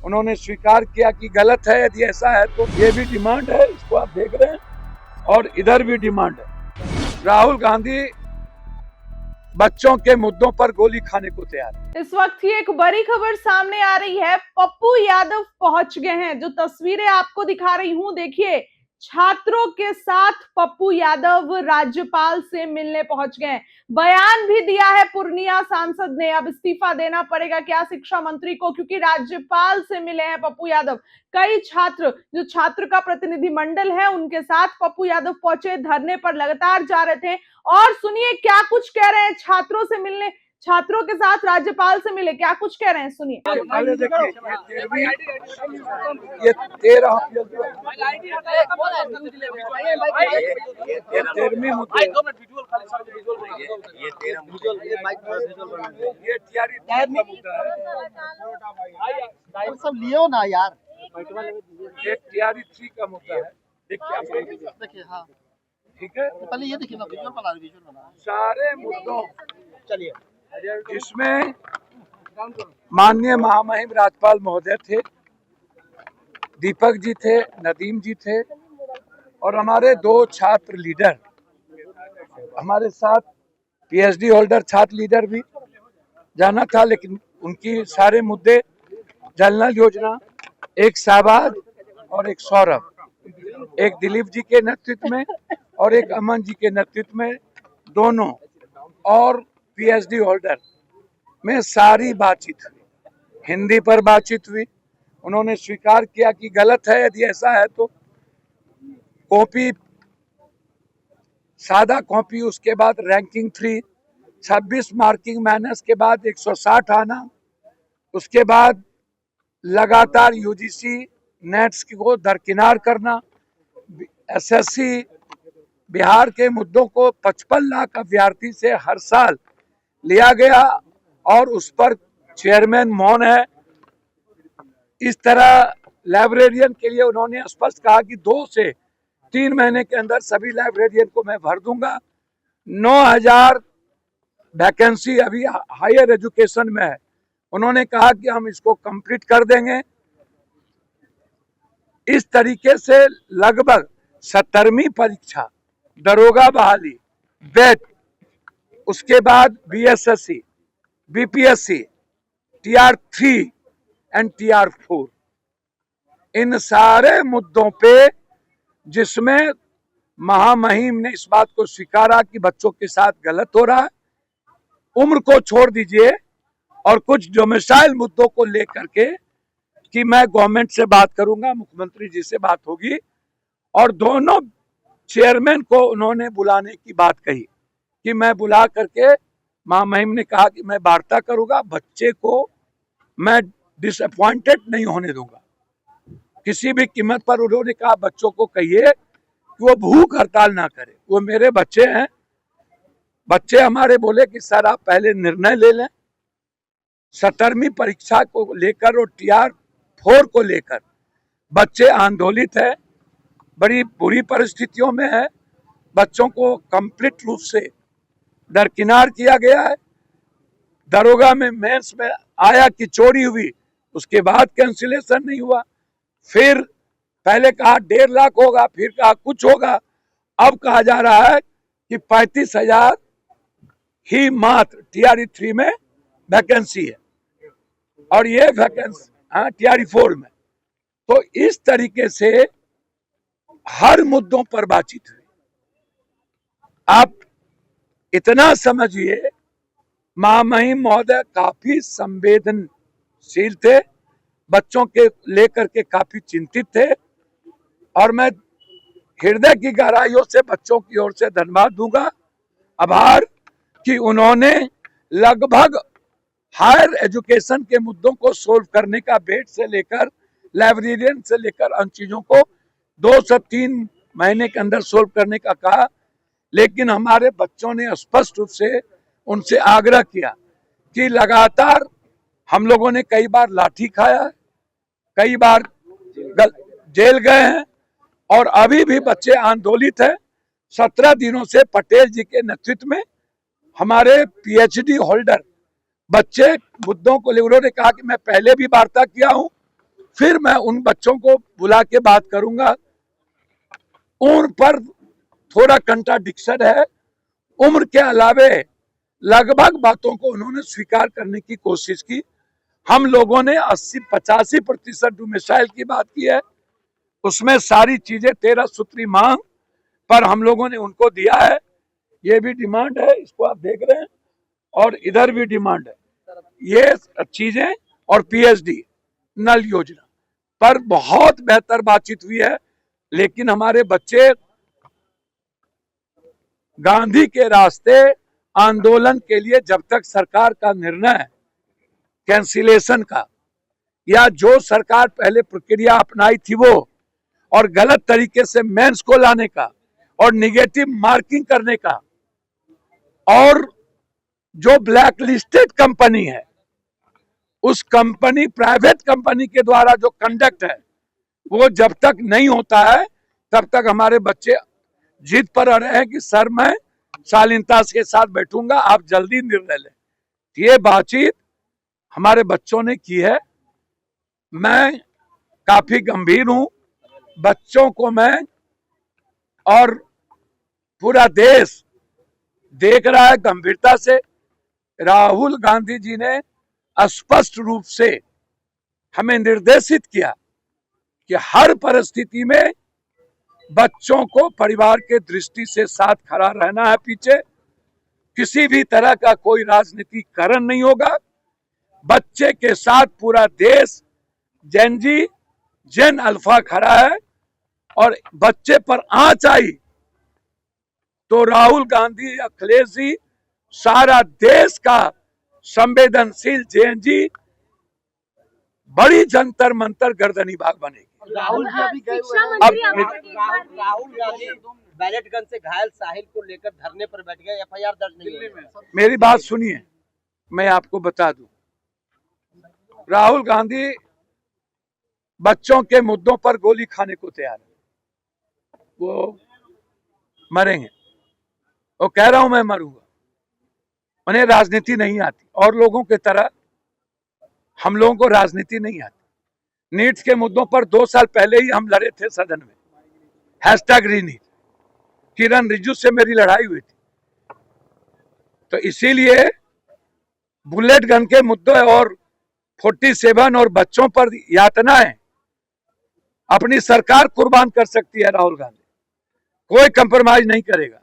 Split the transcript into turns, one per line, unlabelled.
उन्होंने स्वीकार किया कि गलत है। यदि ऐसा है तो ये भी डिमांड है, इसको आप देख रहे हैं, और इधर भी डिमांड है। राहुल गांधी बच्चों के मुद्दों पर गोली खाने को तैयार है।
इस वक्त ही एक बड़ी खबर सामने आ रही है। पप्पू यादव पहुंच गए हैं। जो तस्वीरें आपको दिखा रही हूं, देखिए, छात्रों के साथ पप्पू यादव राज्यपाल से मिलने पहुंच गए। बयान भी दिया है पूर्णिया सांसद ने। अब इस्तीफा देना पड़ेगा क्या शिक्षा मंत्री को, क्योंकि राज्यपाल से मिले हैं पप्पू यादव। कई छात्र, जो छात्र का प्रतिनिधि मंडल है, उनके साथ पप्पू यादव पहुंचे, धरने पर लगातार जा रहे थे। और सुनिए क्या कुछ कह रहे हैं। छात्रों से मिलने, छात्रों के साथ राज्यपाल से मिले, क्या कुछ कह रहे हैं, सुनिए।
ये 13
सब लियो ना यार,
ये TRE 3 का मुद्दा है।
देखिए, हाँ
ठीक है,
पहले ये देखिए ना, विजुअल बना
सारे मुद्दों,
चलिए,
जिसमें माननीय महामहिम राज्यपाल महोदय थे, दीपक जी थे, नदीम जी थे, और हमारे 2 छात्र लीडर हमारे साथ, PhD होल्डर छात्र लीडर भी जाना था, लेकिन उनकी सारे मुद्दे, जल नल योजना, एक शाहबाज और एक सौरभ, एक दिलीप जी के नेतृत्व में और एक अमन जी के नेतृत्व में, दोनों और PhD होल्डर में सारी बातचीत हुई। हिंदी पर बातचीत हुई। उन्होंने स्वीकार किया कि गलत है। यदि ऐसा है तो कॉपी, सादा कॉपी, उसके बाद रैंकिंग 3, 26 मार्किंग माइनस के बाद 160 आना, उसके बाद लगातार UGC नेट्स को दरकिनार करना, SSC बिहार के मुद्दों को 55 लाख अभ्यर्थी से हर साल लिया गया और उस पर चेयरमैन मौन है। इस तरह लाइब्रेरियन के लिए उन्होंने स्पष्ट कहा कि 2 से 3 महीने के अंदर सभी लाइब्रेरियन को मैं भर दूंगा। 9000 वैकेंसी अभी हायर एजुकेशन में है। उन्होंने कहा कि हम इसको कंप्लीट कर देंगे। इस तरीके से लगभग 17वीं परीक्षा, दरोगा बहाली, बेट, उसके बाद BSSC, BPSC, TR 3 and TR 4, इन सारे मुद्दों पे, जिसमें महामहिम ने इस बात को स्वीकारा कि बच्चों के साथ गलत हो रहा है, उम्र को छोड़ दीजिए, और कुछ डोमिसाइल मुद्दों को लेकर के कि मैं गवर्नमेंट से बात करूंगा, मुख्यमंत्री जी से बात होगी, और दोनों चेयरमैन को उन्होंने बुलाने की बात कही कि मैं बुला करके, महामहिम ने कहा कि मैं वार्ता करूंगा, बच्चे को मैं डिसअपॉइंटेड नहीं होने दूंगा किसी भी कीमत पर। उन्होंने कहा बच्चों को कहिए कि वो भूख हड़ताल ना करे, वो मेरे बच्चे हैं। बच्चे हमारे बोले कि सर आप पहले निर्णय ले लें। 17वीं परीक्षा को लेकर और TR 4 को लेकर बच्चे आंदोलित है, बड़ी बुरी परिस्थितियों में है। बच्चों को कंप्लीट रूप से दरकिनार किया गया है। दरोगा में मेंस में आया कि चोरी हुई, उसके बाद कैंसिलेशन नहीं हुआ। फिर पहले कहा 1.5 लाख होगा, फिर कहा कुछ होगा, अब कहा जा रहा है कि 35,000 ही मात्र TRE 3 में वैकेंसी है, और ये वैकेंसी TRE 4 में। तो इस तरीके से हर मुद्दों पर बातचीत हुई। आप इतना समझिए, महामहिम महोदय काफी संवेदनशील थे, बच्चों के लेकर के काफी चिंतित थे, और मैं हृदय की गहराइयों से बच्चों की ओर से धन्यवाद दूंगा, आभार, कि उन्होंने लगभग हायर एजुकेशन के मुद्दों को सोल्व करने का, बेट से लेकर लाइब्रेरियन से लेकर उन चीजों को 2 से 3 महीने के अंदर सोल्व करने का कहा। लेकिन हमारे बच्चों ने स्पष्ट रूप से उनसे आग्रह किया कि लगातार हम लोगों ने कई बार लाठी खाया है, कई बार जेल गए हैं, और अभी भी बच्चे आंदोलित हैं। 17 दिनों से पटेल जी के नेतृत्व में हमारे PhD होल्डर बच्चे मुद्दों को ले, उन्होंने कहा कि मैं पहले भी वार्ता किया हूं, फिर मैं उन बच्चों को बुला के बात करूंगा। उन पर थोड़ा कंट्राडिक्शन है। उम्र के अलावे लगभग बातों को उन्होंने स्वीकार करने की कोशिश की। हम लोगों ने 80-85% डोमिसाइल की बात की है। उसमें सारी चीजें 13 सूत्री मांग पर हम लोगों ने उनको दिया है। ये भी डिमांड है, इसको आप देख रहे हैं, और इधर भी डिमांड है। ये चीजें और पीएचडी नल योजना पर बहुत बेहतर बातचीत हुई है। लेकिन हमारे बच्चे गांधी के रास्ते आंदोलन के लिए जब तक सरकार का निर्णय कैंसिलेशन का या जो सरकार पहले प्रक्रिया अपनाई थी वो और गलत तरीके से मेंस को लाने का और निगेटिव मार्किंग करने का और जो ब्लैक लिस्टेड कंपनी है उस कंपनी प्राइवेट कंपनी के द्वारा जो कंडक्ट है वो जब तक नहीं होता है तब तक हमारे बच्चे जिद पर रहे हैं कि सर मैं शालीनता के साथ बैठूंगा, आप जल्दी निर्णय लें। ये बातचीत हमारे बच्चों ने की है। मैं काफी गंभीर हूं। बच्चों को मैं और पूरा देश देख रहा है गंभीरता से। राहुल गांधी जी ने स्पष्ट रूप से हमें निर्देशित किया कि हर परिस्थिति में बच्चों को परिवार के दृष्टि से साथ खड़ा रहना है। पीछे किसी भी तरह का कोई राजनीतिकरण नहीं होगा। बच्चे के साथ पूरा देश जेनजी जेन अल्फा खड़ा है और बच्चे पर आंच आई तो राहुल गांधी, अखिलेश जी, सारा देश का संवेदनशील जेएनजी बड़ी जंतर मंतर गर्दनी बाग बनेगी।
राहुल जी अभी गए हुए हैं।
राहुल गांधी बैलेट गन से घायल साहिल को लेकर धरने पर बैठ गए, एफआईआर दर्ज नहीं हुई।
मेरी बात सुनिए, मैं आपको बता दूं, राहुल गांधी बच्चों के मुद्दों पर गोली खाने को तैयार है। वो मरेंगे, वो कह रहा हूं मैं मरूंगा। उन्हें राजनीति नहीं आती और लोगों की तरह हम लोगों को राजनीति नहीं आती। नीट के मुद्दों पर 2 साल पहले ही हम लड़े थे सदन में, #रीनीट। किरण रिजिजू से मेरी लड़ाई हुई थी। तो इसीलिए बुलेट गन के मुद्दे और 47 और बच्चों पर यातनाएं अपनी सरकार कुर्बान कर सकती है। राहुल गांधी कोई कंप्रोमाइज नहीं करेगा।